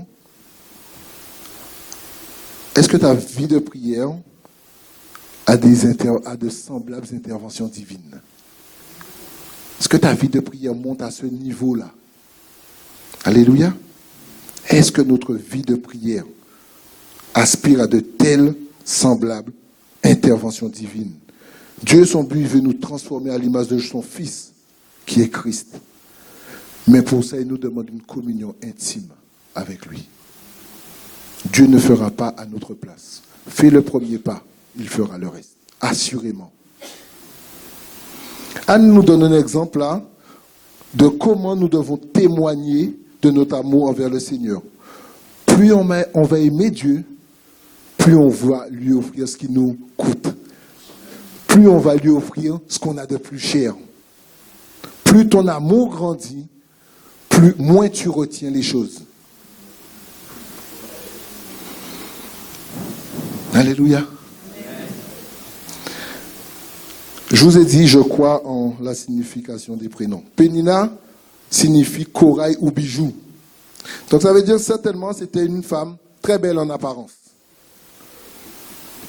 a de semblables interventions divines? Est-ce que ta vie de prière monte à ce niveau-là? Alléluia. Est-ce que notre vie de prière aspire à de telles semblables interventions divines? Dieu, son but, veut nous transformer à l'image de son Fils, qui est Christ. Mais pour ça, il nous demande une communion intime avec lui. Dieu ne fera pas à notre place. Fais le premier pas, il fera le reste. Assurément. Anne nous donne un exemple là de comment nous devons témoigner de notre amour envers le Seigneur. Plus on va aimer Dieu, plus on va lui offrir ce qui nous coûte. Plus on va lui offrir ce qu'on a de plus cher. Plus ton amour grandit, moins tu retiens les choses. Alléluia. Je vous ai dit, je crois en la signification des prénoms. Pénina signifie corail ou bijou. Donc ça veut dire certainement c'était une femme très belle en apparence.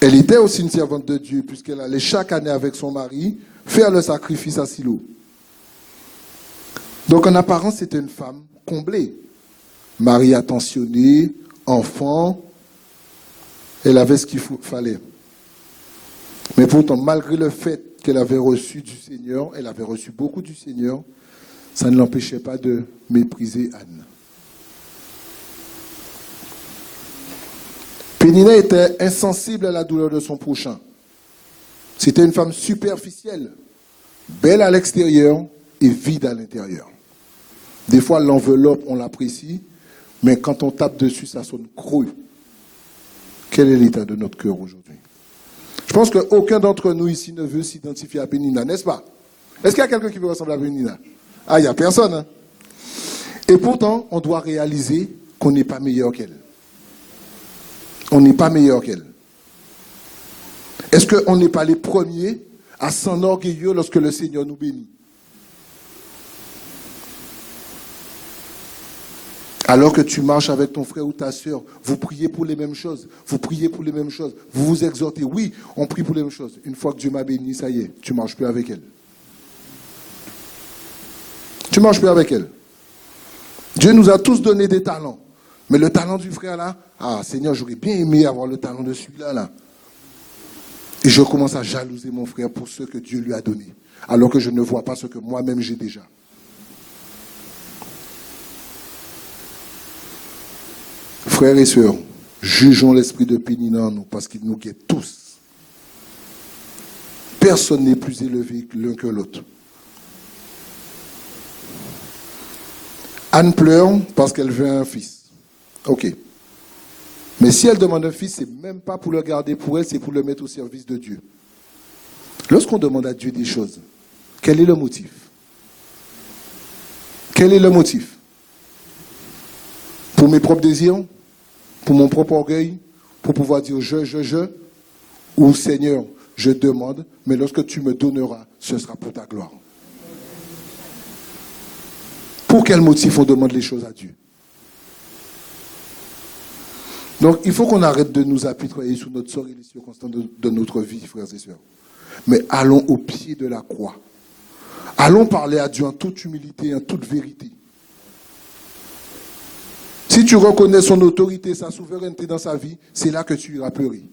Elle était aussi une servante de Dieu puisqu'elle allait chaque année avec son mari faire le sacrifice à Silo. Donc en apparence c'était une femme comblée. Mari attentionné, enfant, elle avait ce qu'il fallait. Mais pourtant, malgré le fait qu'elle avait reçu du Seigneur, elle avait reçu beaucoup du Seigneur, ça ne l'empêchait pas de mépriser Anne. Pénina était insensible à la douleur de son prochain. C'était une femme superficielle, belle à l'extérieur et vide à l'intérieur. Des fois, l'enveloppe, on l'apprécie, mais quand on tape dessus, ça sonne creux. Quel est l'état de notre cœur aujourd'hui? Je pense qu'aucun d'entre nous ici ne veut s'identifier à Pénina, n'est-ce pas? Est-ce qu'il y a quelqu'un qui veut ressembler à Pénina? Ah, il n'y a personne. Hein? Et pourtant, on doit réaliser qu'on n'est pas meilleur qu'elle. On n'est pas meilleur qu'elle. Est-ce qu'on n'est pas les premiers à s'enorgueillir lorsque le Seigneur nous bénit? Alors que tu marches avec ton frère ou ta soeur, vous priez pour les mêmes choses, vous priez pour les mêmes choses, vous vous exhortez, oui, on prie pour les mêmes choses. Une fois que Dieu m'a béni, ça y est, tu ne marches plus avec elle. Tu ne marches plus avec elle. Dieu nous a tous donné des talents. Mais le talent du frère là, ah Seigneur, j'aurais bien aimé avoir le talent de celui-là. Là. Et je commence à jalouser mon frère pour ce que Dieu lui a donné, alors que je ne vois pas ce que moi-même j'ai déjà. Frères et sœurs, jugeons l'esprit de Pénina en nous, parce qu'il nous guette tous. Personne n'est plus élevé l'un que l'autre. Anne pleure parce qu'elle veut un fils. Ok. Mais si elle demande un fils, c'est même pas pour le garder pour elle, c'est pour le mettre au service de Dieu. Lorsqu'on demande à Dieu des choses, quel est le motif? Quel est le motif? Pour mes propres désirs? Pour mon propre orgueil? Pour pouvoir dire je? Ou Seigneur, je demande, mais lorsque tu me donneras, ce sera pour ta gloire. Pour quel motif on demande les choses à Dieu? Donc, il faut qu'on arrête de nous apitoyer sur notre sort et les circonstances de notre vie, frères et sœurs. Mais allons au pied de la croix. Allons parler à Dieu en toute humilité, en toute vérité. Si tu reconnais son autorité, sa souveraineté dans sa vie, c'est là que tu iras pleurer.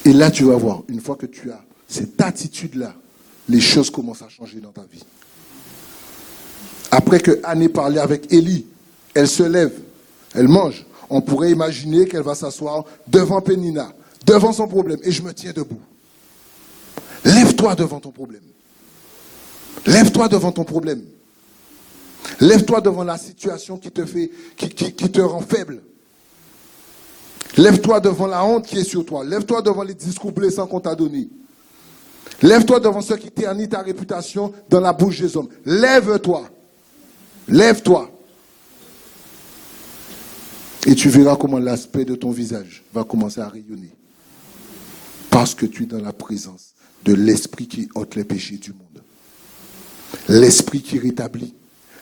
Et là, tu vas voir, une fois que tu as cette attitude-là, les choses commencent à changer dans ta vie. Après que Anne ait parlé avec Élie, elle se lève, elle mange. On pourrait imaginer qu'elle va s'asseoir devant Pénina, devant son problème, et je me tiens debout. Lève-toi devant ton problème. Lève-toi devant ton problème. Lève-toi devant la situation qui te rend faible. Lève-toi devant la honte qui est sur toi. Lève-toi devant les discours blessants qu'on t'a donnés. Lève-toi devant ceux qui ternissent ta réputation dans la bouche des hommes. Lève-toi. Lève-toi. Et tu verras comment l'aspect de ton visage va commencer à rayonner. Parce que tu es dans la présence de l'esprit qui ôte les péchés du monde. L'esprit qui rétablit.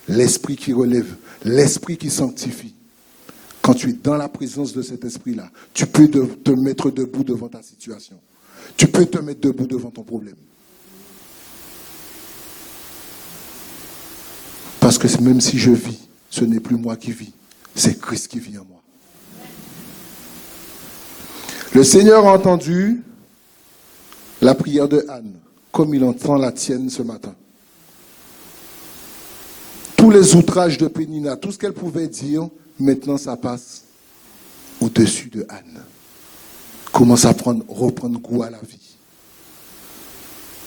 L'esprit qui relève. L'esprit qui sanctifie. Quand tu es dans la présence de cet esprit-là, tu peux te mettre debout devant ta situation. Tu peux te mettre debout devant ton problème. Parce que même si je vis, ce n'est plus moi qui vis, c'est Christ qui vit en moi. Le Seigneur a entendu la prière de Anne, comme il entend la tienne ce matin. Tous les outrages de Pénina, tout ce qu'elle pouvait dire, maintenant ça passe au-dessus de Anne. Commence à reprendre goût à la vie.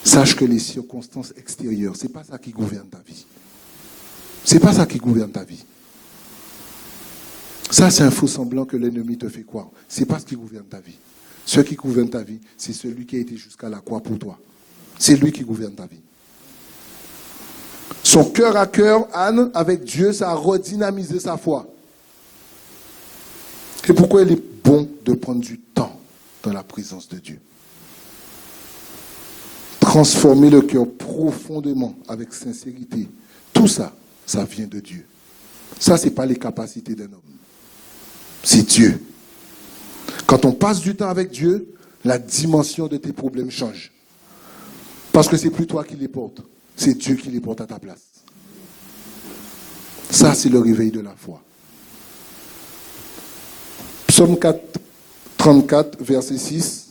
Sache que les circonstances extérieures, ce n'est pas ça qui gouverne ta vie. C'est pas ça qui gouverne ta vie. Ça, c'est un faux semblant que l'ennemi te fait croire. C'est pas ce qui gouverne ta vie. Ce qui gouverne ta vie, c'est celui qui a été jusqu'à la croix pour toi. C'est lui qui gouverne ta vie. Son cœur à cœur, Anne, avec Dieu, ça a redynamisé sa foi. Et pourquoi il est bon de prendre du temps dans la présence de Dieu? Transformer le cœur profondément, avec sincérité. Tout ça, ça vient de Dieu. Ça, ce n'est pas les capacités d'un homme. C'est Dieu. Quand on passe du temps avec Dieu, la dimension de tes problèmes change. Parce que c'est plus toi qui les portes. C'est Dieu qui les porte à ta place. Ça, c'est le réveil de la foi. Psaume 34, verset 6.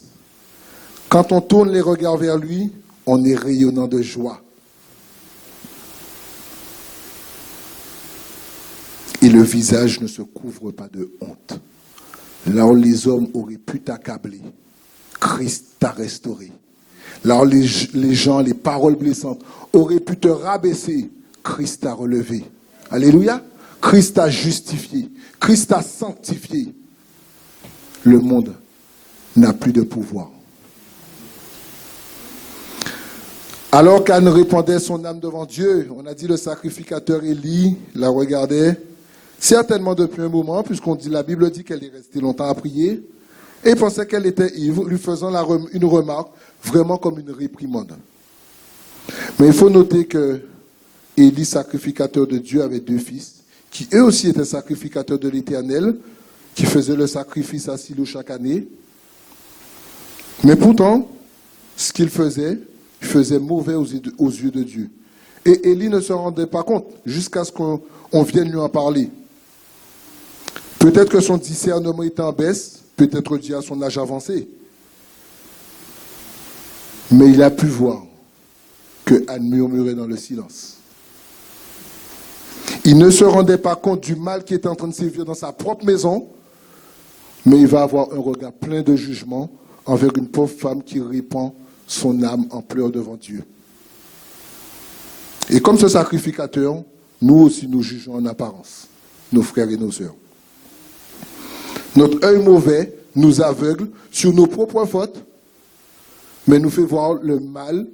Quand on tourne les regards vers lui, on est rayonnant de joie. Et le visage ne se couvre pas de honte. Là où les hommes auraient pu t'accabler, Christ t'a restauré. Là où les gens, les paroles blessantes, auraient pu te rabaisser, Christ t'a relevé. Alléluia. Christ t'a justifié. Christ t'a sanctifié. Le monde n'a plus de pouvoir. Alors qu'Anne répandait son âme devant Dieu, on a dit le sacrificateur Élie la regardait, certainement depuis un moment, puisqu'on dit, la Bible dit qu'elle est restée longtemps à prier, et pensait qu'elle était ivre, lui faisant une remarque vraiment comme une réprimande. Mais il faut noter que Élie, sacrificateur de Dieu, avait 2 fils, qui eux aussi étaient sacrificateurs de l'Éternel, qui faisaient le sacrifice à Silo chaque année. Mais pourtant, ce qu'il faisait mauvais aux yeux de Dieu. Et Élie ne se rendait pas compte, jusqu'à ce qu'on vienne lui en parler. Peut-être que son discernement était en baisse, peut-être dû à son âge avancé. Mais il a pu voir que Anne murmurait dans le silence. Il ne se rendait pas compte du mal qui était en train de sévir dans sa propre maison, mais il va avoir un regard plein de jugement envers une pauvre femme qui répand son âme en pleurs devant Dieu. Et comme ce sacrificateur, nous aussi nous jugeons en apparence, nos frères et nos sœurs. Notre œil mauvais nous aveugle sur nos propres fautes, mais nous fait voir le mal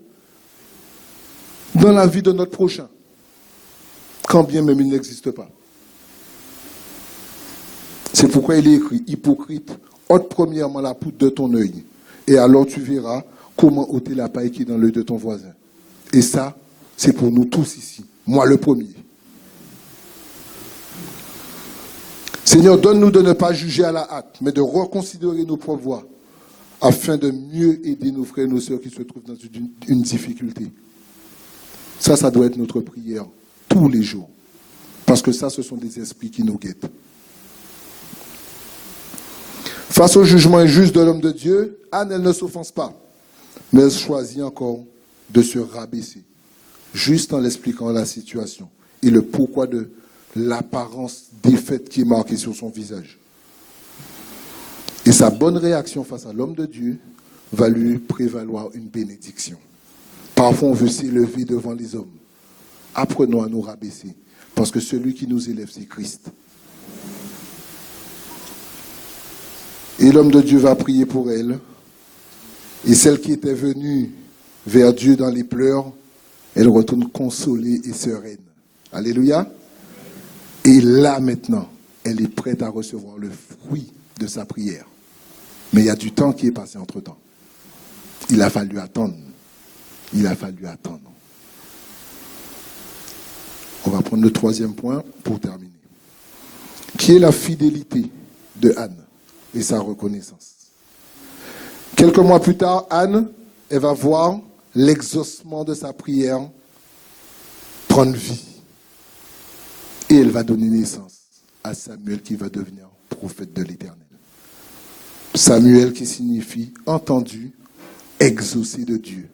dans la vie de notre prochain, quand bien même il n'existe pas. C'est pourquoi il est écrit, hypocrite, ôte premièrement la poudre de ton œil, et alors tu verras comment ôter la paille qui est dans l'œil de ton voisin. Et ça, c'est pour nous tous ici, moi le premier. Seigneur, donne-nous de ne pas juger à la hâte, mais de reconsidérer nos propres voies, afin de mieux aider nos frères et nos sœurs qui se trouvent dans une difficulté. Ça doit être notre prière tous les jours. Parce que ça, ce sont des esprits qui nous guettent. Face au jugement injuste de l'homme de Dieu, Anne, elle ne s'offense pas. Mais elle choisit encore de se rabaisser, juste en l'expliquant la situation et le pourquoi de l'apparence défaite qui est marquée sur son visage. Et sa bonne réaction face à l'homme de Dieu va lui prévaloir une bénédiction. Parfois, on veut s'élever devant les hommes. Apprenons à nous rabaisser, parce que celui qui nous élève, c'est Christ. Et l'homme de Dieu va prier pour elle. Et celle qui était venue vers Dieu dans les pleurs, elle retourne consolée et sereine. Alléluia. Et là maintenant, elle est prête à recevoir le fruit de sa prière. Mais il y a du temps qui est passé entre-temps. Il a fallu attendre. Il a fallu attendre. On va prendre le 3e point pour terminer. Qui est la fidélité de Anne et sa reconnaissance. Quelques mois plus tard, Anne, elle va voir l'exaucement de sa prière prendre vie. Et elle va donner naissance à Samuel qui va devenir prophète de l'Éternel. Samuel qui signifie entendu, exaucé de Dieu.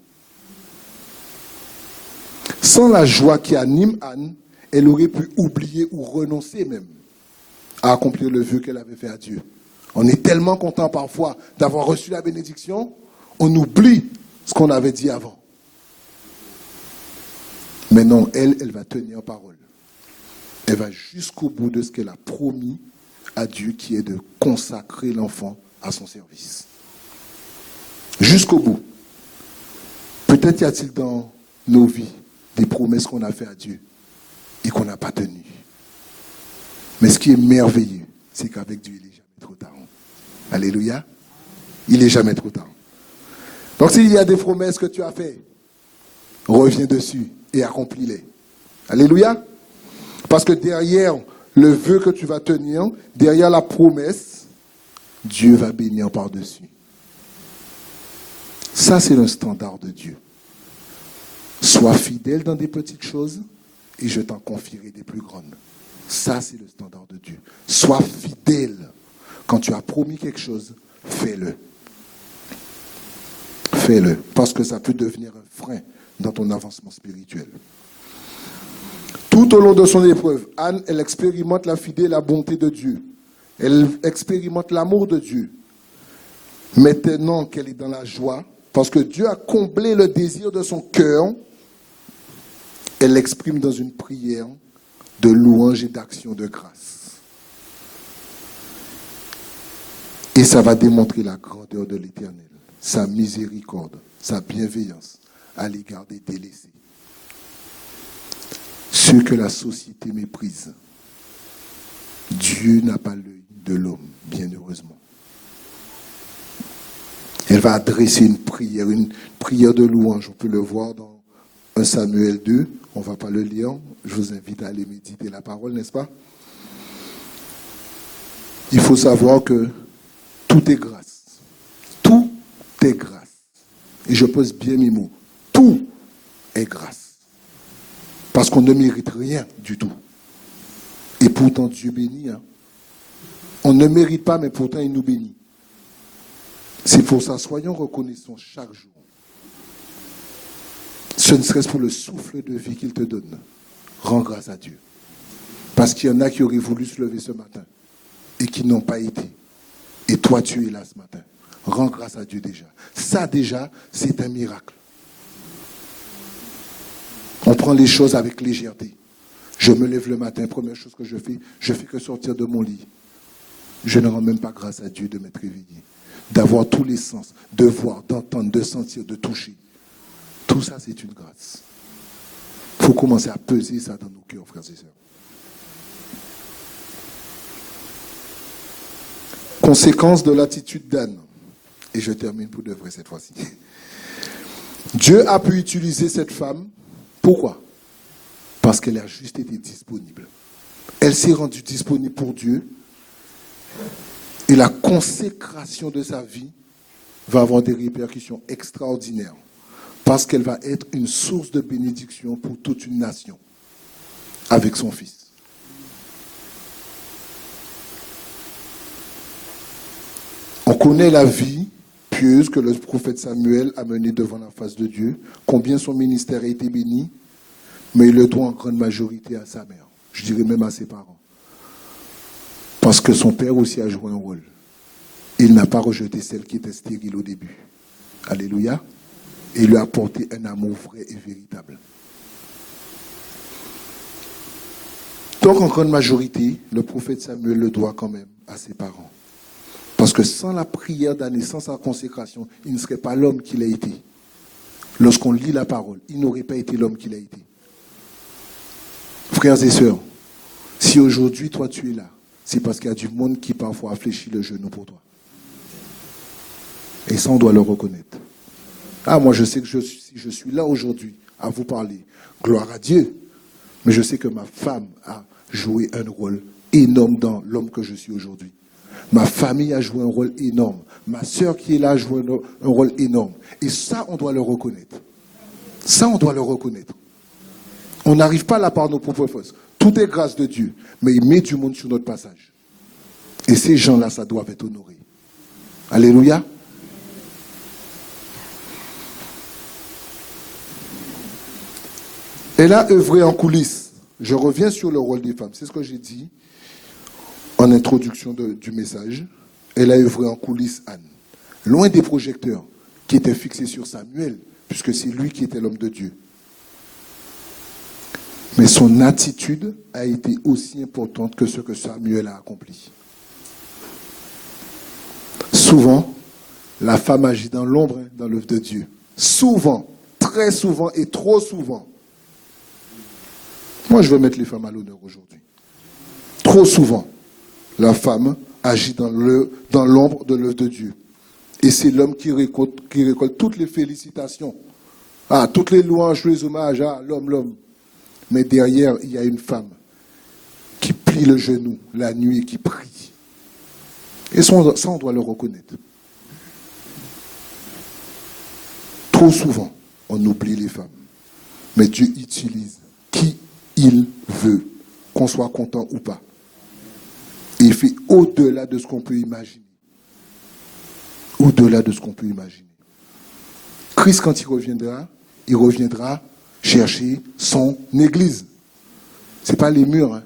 Sans la joie qui anime Anne elle aurait pu oublier ou renoncer même à accomplir le vœu qu'elle avait fait à Dieu. On est tellement content parfois d'avoir reçu la bénédiction, on oublie ce qu'on avait dit avant. Mais non, elle va tenir parole. Elle va jusqu'au bout de ce qu'elle a promis à Dieu, qui est de consacrer l'enfant à son service. Jusqu'au bout. Peut-être y a-t-il dans nos vies des promesses qu'on a faites à Dieu et qu'on n'a pas tenues. Mais ce qui est merveilleux, c'est qu'avec Dieu, il n'est jamais trop tard. Alléluia. Il n'est jamais trop tard. Donc s'il y a des promesses que tu as faites, reviens dessus et accomplis-les. Alléluia. Parce que derrière le vœu que tu vas tenir, derrière la promesse, Dieu va bénir par-dessus. Ça, c'est le standard de Dieu. Sois fidèle dans des petites choses et je t'en confierai des plus grandes. Ça, c'est le standard de Dieu. Sois fidèle. Quand tu as promis quelque chose, fais-le. Fais-le. Parce que ça peut devenir un frein dans ton avancement spirituel. Tout au long de son épreuve, Anne, elle expérimente la fidélité et la bonté de Dieu. Elle expérimente l'amour de Dieu. Maintenant qu'elle est dans la joie, parce que Dieu a comblé le désir de son cœur, elle l'exprime dans une prière de louange et d'action de grâce. Et ça va démontrer la grandeur de l'Éternel, sa miséricorde, sa bienveillance à l'égard des délaissés. Ceux que la société méprise, Dieu n'a pas l'œil de l'homme, bien heureusement. Elle va adresser une prière de louange. On peut le voir dans 1 Samuel 2. On ne va pas le lire. Je vous invite à aller méditer la parole, n'est-ce pas? Il faut savoir que tout est grâce. Tout est grâce. Et je pose bien mes mots. Tout est grâce. Parce qu'on ne mérite rien du tout. Et pourtant, Dieu bénit. Hein. On ne mérite pas, mais pourtant, il nous bénit. C'est pour ça, soyons reconnaissants chaque jour. Ce ne serait-ce pour le souffle de vie qu'il te donne. Rends grâce à Dieu. Parce qu'il y en a qui auraient voulu se lever ce matin et qui n'ont pas été. Et toi, tu es là ce matin. Rends grâce à Dieu déjà. Ça déjà, c'est un miracle. On prend les choses avec légèreté. Je me lève le matin, première chose que je fais que sortir de mon lit. Je ne rends même pas grâce à Dieu de m'être réveillé. D'avoir tous les sens, de voir, d'entendre, de sentir, de toucher. Tout ça, c'est une grâce. Il faut commencer à peser ça dans nos cœurs, frères et sœurs. Conséquence de l'attitude d'Anne. Et je termine pour de vrai cette fois-ci. Dieu a pu utiliser cette femme. Pourquoi? Parce qu'elle a juste été disponible. Elle s'est rendue disponible pour Dieu. Et la consécration de sa vie va avoir des répercussions extraordinaires. Parce qu'elle va être une source de bénédiction pour toute une nation. Avec son fils. On connaît la vie pieuse que le prophète Samuel a menée devant la face de Dieu. Combien son ministère a été béni. Mais il le doit en grande majorité à sa mère. Je dirais même à ses parents. Parce que son père aussi a joué un rôle. Il n'a pas rejeté celle qui était stérile au début. Alléluia. Et il lui a apporté un amour vrai et véritable. Donc en grande majorité, le prophète Samuel le doit quand même à ses parents. Parce que sans la prière d'Anne, sans sa consécration, il ne serait pas l'homme qu'il a été. Lorsqu'on lit la parole, il n'aurait pas été l'homme qu'il a été. Frères et sœurs, si aujourd'hui toi tu es là, c'est parce qu'il y a du monde qui parfois a fléchi le genou pour toi. Et ça on doit le reconnaître. Ah, moi je sais que si je suis là aujourd'hui à vous parler, gloire à Dieu, mais je sais que ma femme a joué un rôle énorme dans l'homme que je suis aujourd'hui. Ma famille a joué un rôle énorme. Ma sœur qui est là a joué un rôle énorme. Et ça, on doit le reconnaître. Ça, on doit le reconnaître. On n'arrive pas là par nos propres forces. Tout est grâce de Dieu. Mais il met du monde sur notre passage. Et ces gens-là, ça doit être honoré. Alléluia. Elle a œuvré en coulisses. je reviens sur le rôle des femmes. C'est ce que j'ai dit en introduction du message. Elle a œuvré en coulisses, Anne, loin des projecteurs qui étaient fixés sur Samuel, puisque c'est lui qui était l'homme de Dieu. Mais son attitude a été aussi importante que ce que Samuel a accompli. Souvent, la femme agit dans l'ombre, dans l'œuvre de Dieu. Souvent, très souvent et trop souvent. Moi, je veux mettre les femmes à l'honneur aujourd'hui. Trop souvent, la femme agit dans l'ombre de l'œuvre de Dieu. Et c'est l'homme qui récolte toutes les félicitations. Toutes les louanges, les hommages, l'homme. Mais derrière, il y a une femme qui plie le genou la nuit et qui prie. Et ça, on doit le reconnaître. Trop souvent, on oublie les femmes. Mais Dieu utilise qui il veut, qu'on soit content ou pas. Et il fait au-delà de ce qu'on peut imaginer. Au-delà de ce qu'on peut imaginer. Christ, quand il reviendra chercher son église. Ce n'est pas les murs. Hein.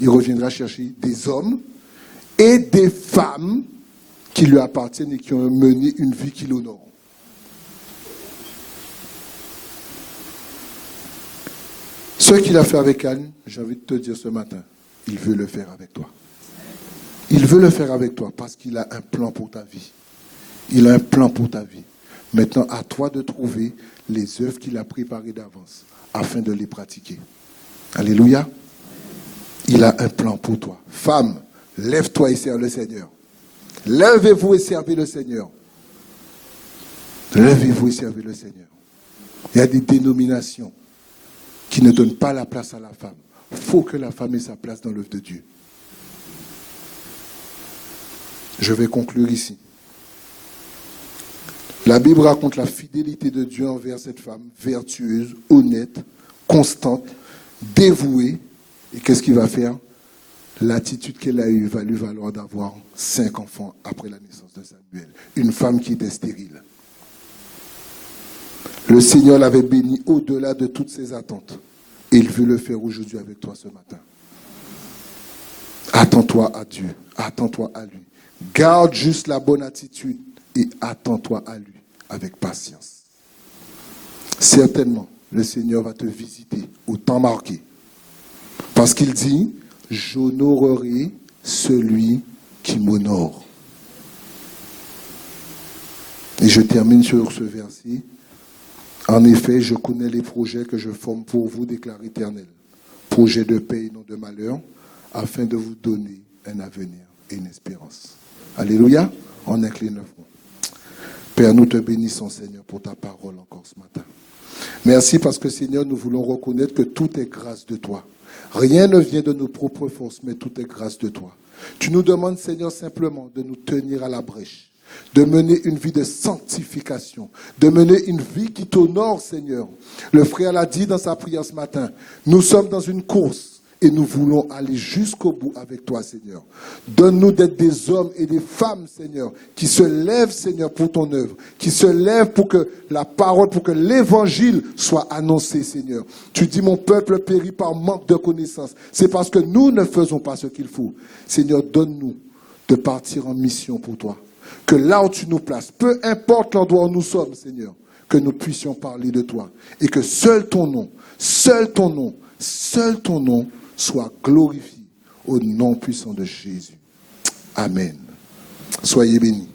Il reviendra chercher des hommes et des femmes qui lui appartiennent et qui ont mené une vie qui l'honore. Ce qu'il a fait avec Anne, j'ai envie de te dire ce matin, il veut le faire avec toi. Il veut le faire avec toi parce qu'il a un plan pour ta vie. Il a un plan pour ta vie. Maintenant, à toi de trouver les œuvres qu'il a préparées d'avance afin de les pratiquer. Alléluia. Il a un plan pour toi. Femme, lève-toi et serve le Seigneur. Levez-vous et servez le Seigneur. Levez-vous et servez le Seigneur. Il y a des dénominations qui ne donnent pas la place à la femme. Il faut que la femme ait sa place dans l'œuvre de Dieu. Je vais conclure ici. La Bible raconte la fidélité de Dieu envers cette femme vertueuse, honnête, constante, dévouée. Et qu'est-ce qu'il va faire? L'attitude qu'elle a eue va lui valoir d'avoir 5 enfants après la naissance de Samuel. Une femme qui était stérile. Le Seigneur l'avait bénie au-delà de toutes ses attentes. Et il veut le faire aujourd'hui avec toi ce matin. Attends-toi à Dieu. Attends-toi à lui. Garde juste la bonne attitude et attends-toi à lui avec patience. Certainement, le Seigneur va te visiter au temps marqué. Parce qu'il dit, j'honorerai celui qui m'honore. Et je termine sur ce verset. En effet, je connais les projets que je forme pour vous, déclare l'Éternel. Projets de paix et non de malheur, afin de vous donner un avenir et une espérance. Alléluia. On incline le front. Père, nous te bénissons, Seigneur, pour ta parole encore ce matin. Merci parce que, Seigneur, nous voulons reconnaître que tout est grâce de toi. Rien ne vient de nos propres forces, mais tout est grâce de toi. Tu nous demandes, Seigneur, simplement de nous tenir à la brèche, de mener une vie de sanctification, de mener une vie qui t'honore, Seigneur. Le frère l'a dit dans sa prière ce matin, nous sommes dans une course et nous voulons aller jusqu'au bout avec toi, Seigneur. Donne-nous d'être des hommes et des femmes, Seigneur, qui se lèvent, Seigneur, pour ton œuvre, qui se lèvent pour que la parole, pour que l'évangile soit annoncé, Seigneur. Tu dis, mon peuple périt par manque de connaissance. C'est parce que nous ne faisons pas ce qu'il faut. Seigneur, donne-nous de partir en mission pour toi. Que là où tu nous places, peu importe l'endroit où nous sommes, Seigneur, que nous puissions parler de toi. Et que seul ton nom soit glorifié au nom puissant de Jésus. Amen. Soyez bénis.